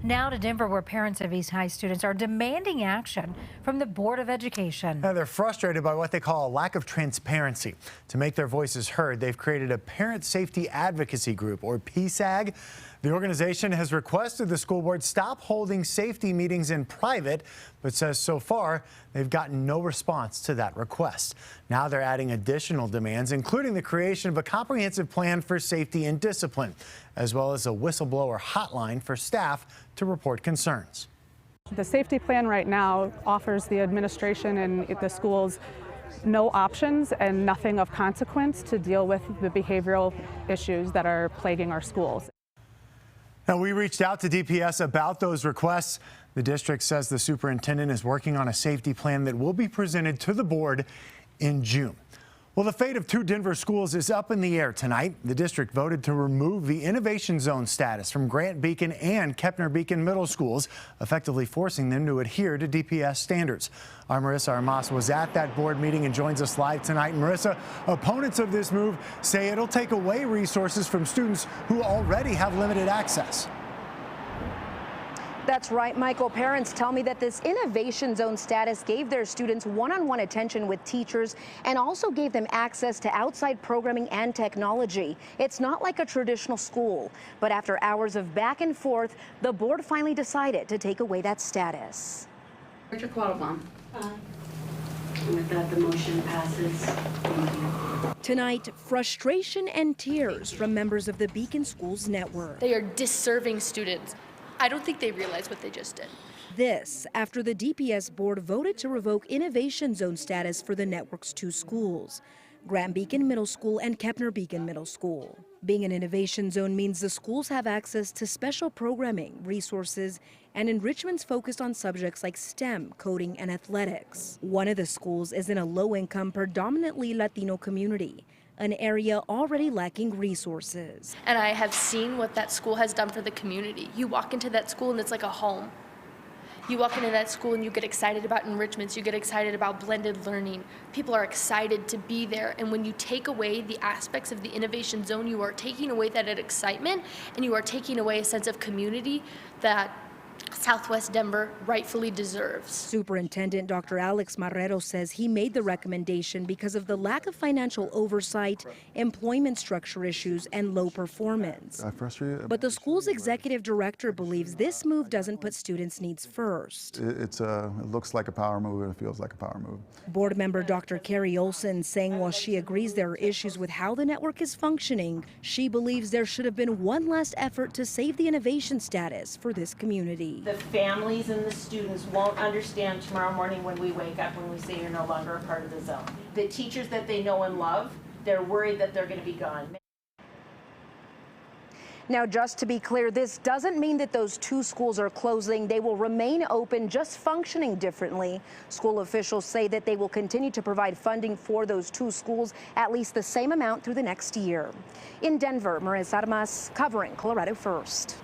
Now to Denver, where parents of East High students are demanding action from the Board of Education. Now they're frustrated by what they call a lack of transparency. To make their voices heard, they've created a Parent Safety Advocacy Group, or PSAG. The organization has requested the school board stop holding safety meetings in private, but says so far they've gotten no response to that request. Now they're adding additional demands, including the creation of a comprehensive plan for safety and discipline, as well as a whistleblower hotline for staff to report concerns. The safety plan right now offers the administration and the schools no options and nothing of consequence to deal with the behavioral issues that are plaguing our schools. Now, we reached out to DPS about those requests. The district says the superintendent is working on a safety plan that will be presented to the board in June. Well, the fate of 2 Denver schools is up in the air tonight. The district voted to remove the Innovation Zone status from Grant Beacon and Kepner Beacon middle schools, effectively forcing them to adhere to DPS standards. Our Marissa Armas was at that board meeting and joins us live tonight. Marissa, opponents of this move say it'll take away resources from students who already have limited access. That's right, Michael. Parents tell me that this Innovation Zone status gave their students one-on-one attention with teachers and also gave them access to outside programming and technology. It's not like a traditional school, but after hours of back and forth, the board finally decided to take away that status. Richard Quattlebaum. And with that, the motion passes. Thank you. Tonight, frustration and tears from members of the Beacon Schools Network. They are disserving students. I don't think they realize what they just did. This after the DPS board voted to revoke Innovation Zone status for the network's 2 schools, Grant Beacon Middle School and Kepner Beacon Middle School. Being an Innovation Zone means the schools have access to special programming, resources, and enrichments focused on subjects like STEM, coding, and athletics. One of the schools is in a low-income, predominantly Latino community, an area already lacking resources. And I have seen what that school has done for the community. You walk into that school and it's like a home. You walk into that school and you get excited about enrichments, you get excited about blended learning. People are excited to be there, and when you take away the aspects of the Innovation Zone, you are taking away that excitement and you are taking away a sense of community that Southwest Denver rightfully deserves. Superintendent Dr. Alex Marrero says he made the recommendation because of the lack of financial oversight, employment structure issues, and low performance. But the school's executive director believes this move doesn't put students' needs first. It looks like a power move and it feels like a power move. Board member Dr. Carrie Olson saying while she agrees there are issues with how the network is functioning, she believes there should have been one last effort to save the innovation status for this community. The families and the students won't understand tomorrow morning when we wake up when we say you're no longer a part of the zone. The teachers that they know and love, they're worried that they're going to be gone. Now, just to be clear, this doesn't mean that those 2 schools are closing. They will remain open, just functioning differently. School officials say that they will continue to provide funding for those 2 schools, at least the same amount through the next year. In Denver, Marissa Armas covering Colorado First.